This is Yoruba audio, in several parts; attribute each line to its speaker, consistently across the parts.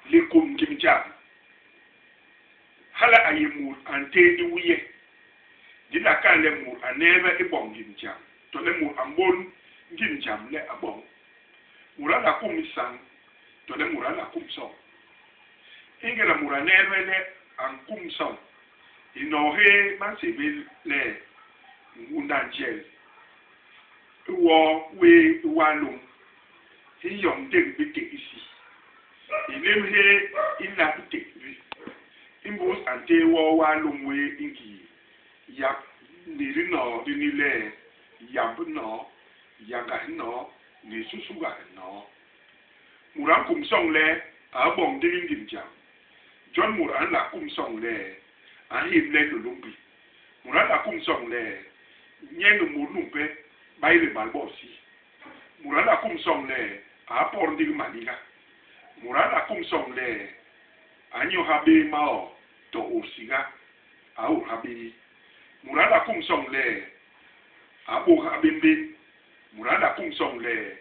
Speaker 1: le kum kim jam hala ayimu ante di wiye dina ka le mu anebe e bong kim jam to le mu ambon kim jam le abong murala kum sang to le murala kum so ingela muranebe le an kum so inohe mansibe le undanjel wo we walum hiyong deng bite isi inemhe ina bite imbos ante wo walum we ingi ya niri no dinile yab no yaga no ni susuga no muran kum song le abong ding dim jam John muran la kum song le a him le lumbi muran la kum song le nyenu mulumpe baile balbosi murala kum song le a por dig maniga murala kum song le anyo habi mao to usiga au habi murala kum song le abu habimbi murala kum song le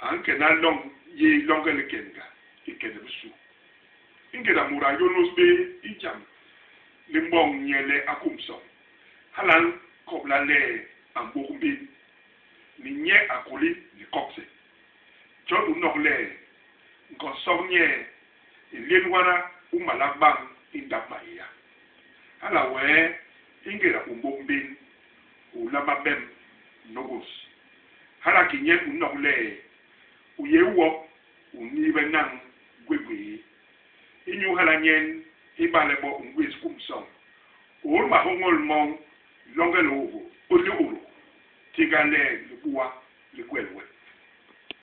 Speaker 1: anke na long ye longele kenga ikene busu ingeda murayo nosbe ijam limbong nyele akum song halan kobla le ambogumbi ni nye akoli ni kokse jodu nokle nko sonye ilienwana umalagbang indapaya hala we ingera umbombi ulamabem nogos hala kinye unokle uyewo unibe nang gwegwe inyu hala nyen ibalebo ngwes kumsong urma hongol mong longelo ovo olu tigale le buwa le kwelwe